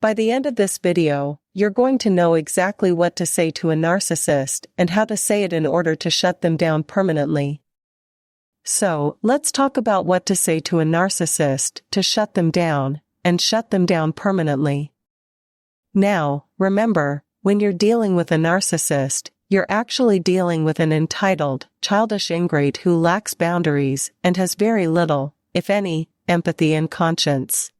By the end of this video, you're going to know exactly what to say to a narcissist and how to say it in order to shut them down permanently. So, let's talk about what to say to a narcissist to shut them down, and shut them down permanently. Now, remember, when you're dealing with a narcissist, you're actually dealing with an entitled, childish ingrate who lacks boundaries and has very little, if any, empathy and conscience.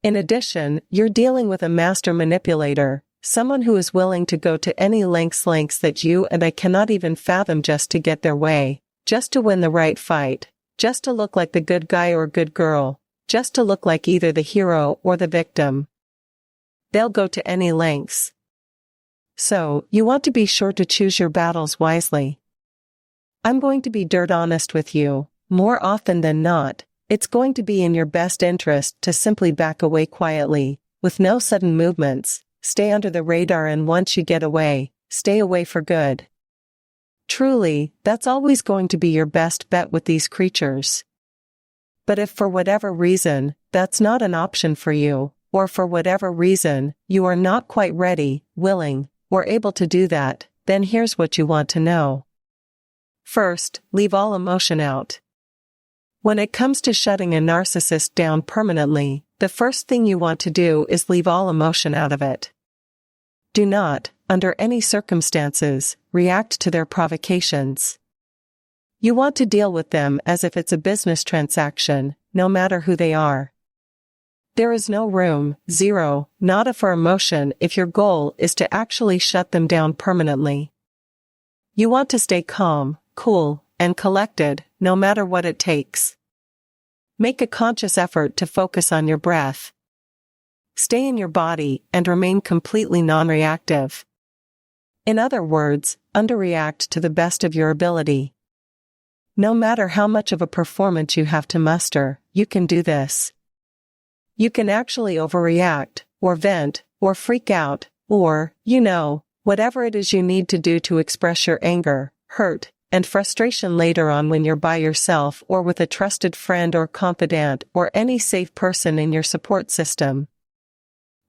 In addition, you're dealing with a master manipulator, someone who is willing to go to any lengths that you and I cannot even fathom just to get their way, just to win the right fight, just to look like the good guy or good girl, just to look like either the hero or the victim. They'll go to any lengths. So, you want to be sure to choose your battles wisely. I'm going to be dirt honest with you. More often than not, it's going to be in your best interest to simply back away quietly, with no sudden movements, stay under the radar, and once you get away, stay away for good. Truly, that's always going to be your best bet with these creatures. But if for whatever reason, that's not an option for you, or for whatever reason, you are not quite ready, willing, or able to do that, then here's what you want to know. First, leave all emotion out. When it comes to shutting a narcissist down permanently, the first thing you want to do is leave all emotion out of it. Do not, under any circumstances, react to their provocations. You want to deal with them as if it's a business transaction, no matter who they are. There is no room, zero, nada for emotion if your goal is to actually shut them down permanently. You want to stay calm, cool, and collected, no matter what it takes. Make a conscious effort to focus on your breath. Stay in your body and remain completely non-reactive. In other words, underreact to the best of your ability. No matter how much of a performance you have to muster, you can do this. You can actually overreact, or vent, or freak out, or, whatever it is you need to do to express your anger, hurt, and frustration later on when you're by yourself or with a trusted friend or confidant or any safe person in your support system.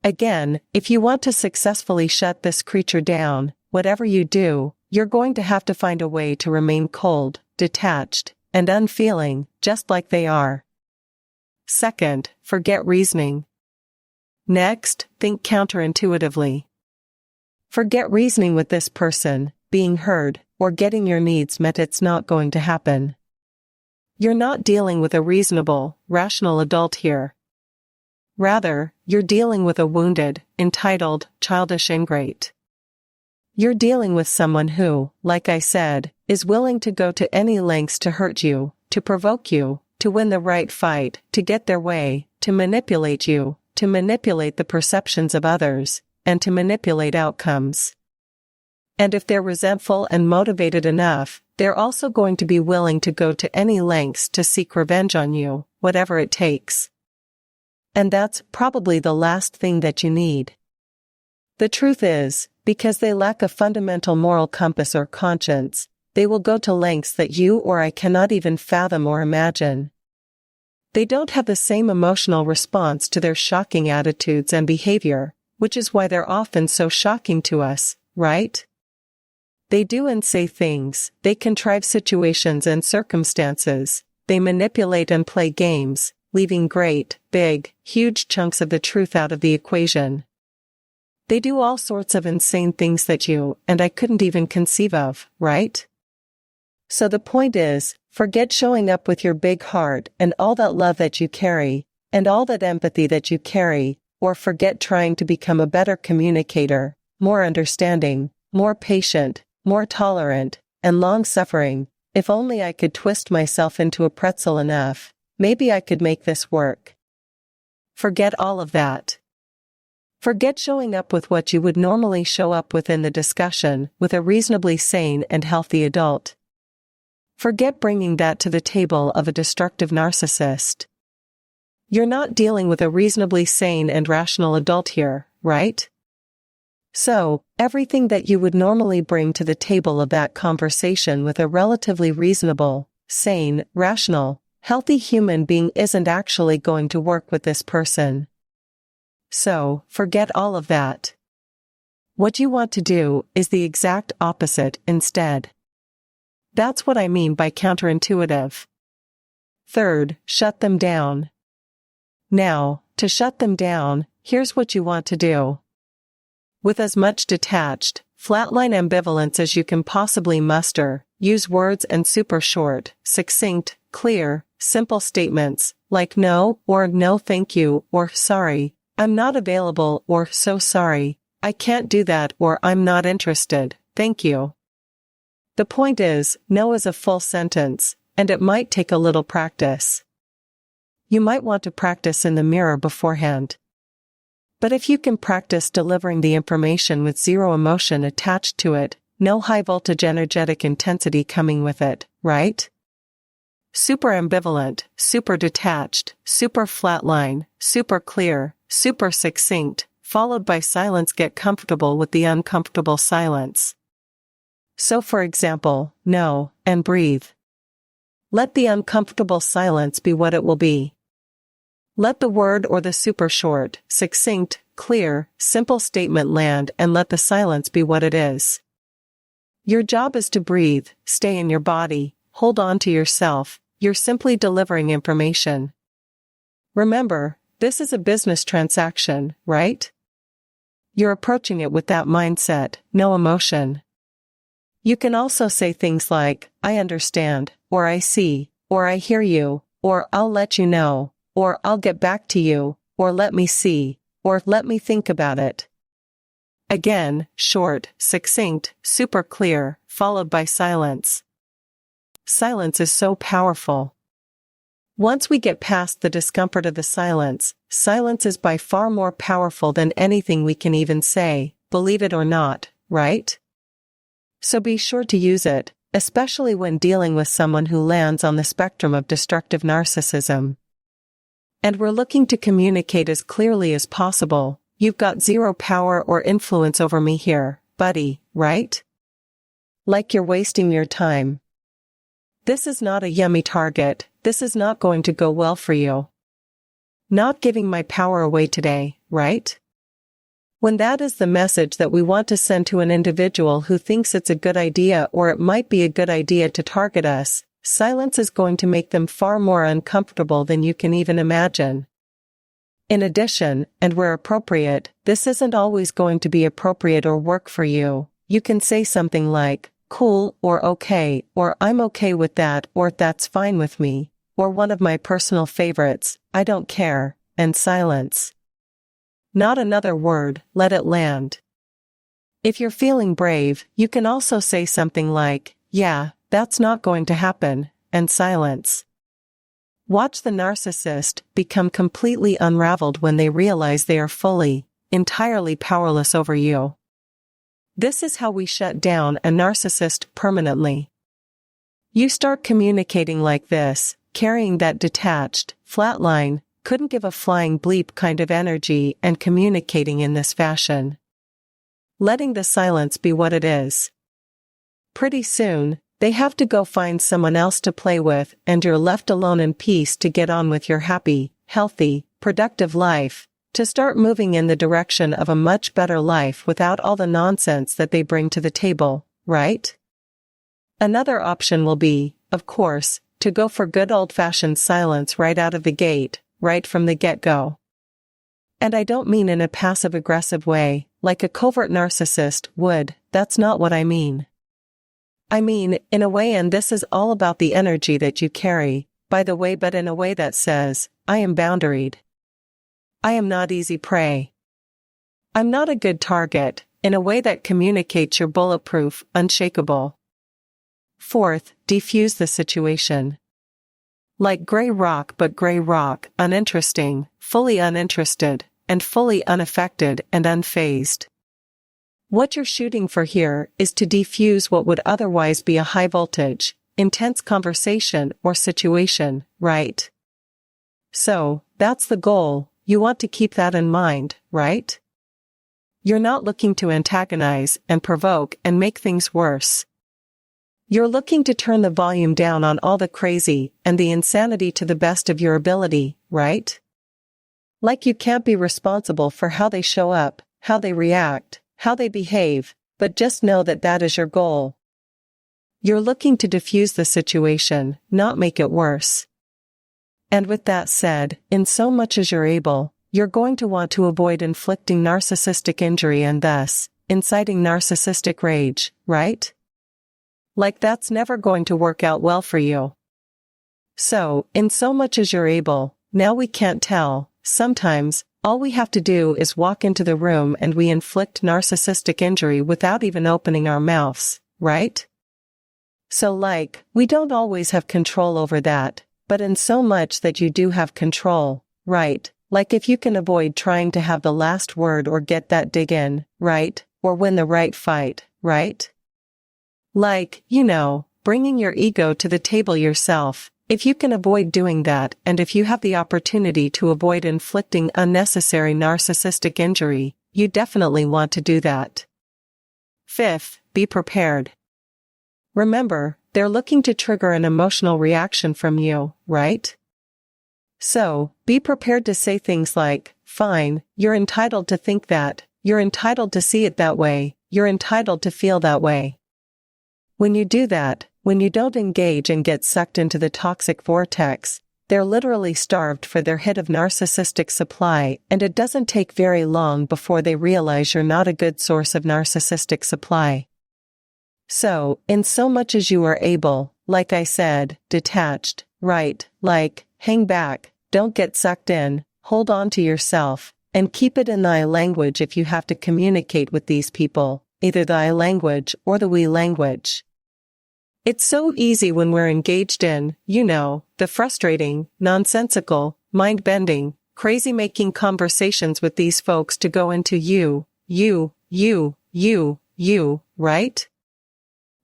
Again, if you want to successfully shut this creature down, whatever you do, you're going to have to find a way to remain cold, detached, and unfeeling, just like they are. Second, forget reasoning. Next, think counterintuitively. Forget reasoning with this person, being heard, or getting your needs met. It's not going to happen. You're not dealing with a reasonable, rational adult here. Rather, you're dealing with a wounded, entitled, childish ingrate. You're dealing with someone who, like I said, is willing to go to any lengths to hurt you, to provoke you, to win the right fight, to get their way, to manipulate you, to manipulate the perceptions of others, and to manipulate outcomes. And if they're resentful and motivated enough, they're also going to be willing to go to any lengths to seek revenge on you, whatever it takes. And that's probably the last thing that you need. The truth is, because they lack a fundamental moral compass or conscience, they will go to lengths that you or I cannot even fathom or imagine. They don't have the same emotional response to their shocking attitudes and behavior, which is why they're often so shocking to us, right? They do and say things, they contrive situations and circumstances, they manipulate and play games, leaving great, big, huge chunks of the truth out of the equation. They do all sorts of insane things that you and I couldn't even conceive of, right? So the point is, forget showing up with your big heart and all that love that you carry, and all that empathy that you carry, or forget trying to become a better communicator, more understanding, more patient, more tolerant, and long-suffering. If only I could twist myself into a pretzel enough, maybe I could make this work. Forget all of that. Forget showing up with what you would normally show up with in the discussion with a reasonably sane and healthy adult. Forget bringing that to the table of a destructive narcissist. You're not dealing with a reasonably sane and rational adult here, right? So, everything that you would normally bring to the table of that conversation with a relatively reasonable, sane, rational, healthy human being isn't actually going to work with this person. So, forget all of that. What you want to do is the exact opposite instead. That's what I mean by counterintuitive. Third, shut them down. Now, to shut them down, here's what you want to do. With as much detached, flatline ambivalence as you can possibly muster, use words and super short, succinct, clear, simple statements, like no or no thank you or sorry, I'm not available or so sorry, I can't do that or I'm not interested, thank you. The point is, no is a full sentence, and it might take a little practice. You might want to practice in the mirror beforehand. But if you can practice delivering the information with zero emotion attached to it, no high voltage energetic intensity coming with it, right? Super ambivalent, super detached, super flatline, super clear, super succinct, followed by silence. Get comfortable with the uncomfortable silence. So for example, no, and breathe. Let the uncomfortable silence be what it will be. Let the word or the super short, succinct, clear, simple statement land and let the silence be what it is. Your job is to breathe, stay in your body, hold on to yourself, you're simply delivering information. Remember, this is a business transaction, right? You're approaching it with that mindset, no emotion. You can also say things like, I understand, or I see, or I hear you, or I'll let you know, or I'll get back to you, or let me see, or let me think about it. Again, short, succinct, super clear, followed by silence. Silence is so powerful. Once we get past the discomfort of the silence, silence is by far more powerful than anything we can even say, believe it or not, right? So be sure to use it, especially when dealing with someone who lands on the spectrum of destructive narcissism. And we're looking to communicate as clearly as possible. You've got zero power or influence over me here, buddy, right? Like you're wasting your time. This is not a yummy target, this is not going to go well for you. Not giving my power away today, right? When that is the message that we want to send to an individual who thinks it's a good idea or it might be a good idea to target us, silence is going to make them far more uncomfortable than you can even imagine. In addition, and where appropriate, this isn't always going to be appropriate or work for you. You can say something like, cool, or okay, or I'm okay with that, or that's fine with me, or one of my personal favorites, I don't care, and silence. Not another word, let it land. If you're feeling brave, you can also say something like, yeah, that's not going to happen, and silence. Watch the narcissist become completely unraveled when they realize they are fully, entirely powerless over you. This is how we shut down a narcissist permanently. You start communicating like this, carrying that detached, flatline, couldn't give a flying bleep kind of energy and communicating in this fashion. Letting the silence be what it is. Pretty soon, they have to go find someone else to play with and you're left alone in peace to get on with your happy, healthy, productive life, to start moving in the direction of a much better life without all the nonsense that they bring to the table, right? Another option will be, of course, to go for good old-fashioned silence right out of the gate, right from the get-go. And I don't mean in a passive-aggressive way, like a covert narcissist would, that's not what I mean. I mean, in a way, and this is all about the energy that you carry, by the way, but in a way that says, I am boundaried. I am not easy prey. I'm not a good target, in a way that communicates you're bulletproof, unshakable. Fourth, defuse the situation. Like gray rock but gray rock, uninteresting, fully uninterested, and fully unaffected and unfazed. What you're shooting for here is to defuse what would otherwise be a high voltage, intense conversation or situation, right? So, that's the goal. You want to keep that in mind, right? You're not looking to antagonize and provoke and make things worse. You're looking to turn the volume down on all the crazy and the insanity to the best of your ability, right? Like you can't be responsible for how they show up, how they react, how they behave, but just know that that is your goal. You're looking to diffuse the situation, not make it worse. And with that said, in so much as you're able, you're going to want to avoid inflicting narcissistic injury and thus, inciting narcissistic rage, right? Like that's never going to work out well for you. So, in so much as you're able, now we can't tell, sometimes, all we have to do is walk into the room and we inflict narcissistic injury without even opening our mouths, right? So like, we don't always have control over that, but in so much that you do have control, right? Like if you can avoid trying to have the last word or get that dig in, right? Or win the right fight, right? Like, bringing your ego to the table yourself. If you can avoid doing that and if you have the opportunity to avoid inflicting unnecessary narcissistic injury, you definitely want to do that. Fifth, be prepared. Remember, they're looking to trigger an emotional reaction from you, right? So, be prepared to say things like, fine, you're entitled to think that, you're entitled to see it that way, you're entitled to feel that way. When you do that, when you don't engage and get sucked into the toxic vortex, they're literally starved for their hit of narcissistic supply, and it doesn't take very long before they realize you're not a good source of narcissistic supply. So, in so much as you are able, like I said, detached, right, like, hang back, don't get sucked in, hold on to yourself, and keep it in thy language if you have to communicate with these people, either thy language or the we language. It's so easy when we're engaged in, the frustrating, nonsensical, mind-bending, crazy-making conversations with these folks to go into you, right?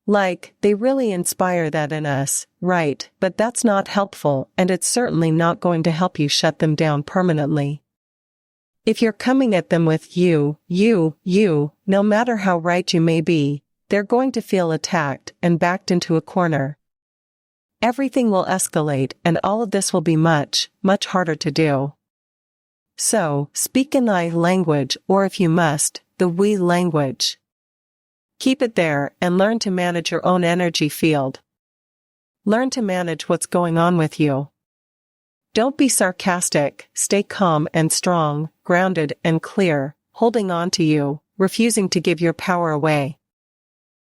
Like, they really inspire that in us, right? But that's not helpful, and it's certainly not going to help you shut them down permanently. If you're coming at them with you, no matter how right you may be, they're going to feel attacked and backed into a corner. Everything will escalate and all of this will be much, much harder to do. So, speak in thy language or if you must, the we language. Keep it there and learn to manage your own energy field. Learn to manage what's going on with you. Don't be sarcastic, stay calm and strong, grounded and clear, holding on to you, refusing to give your power away.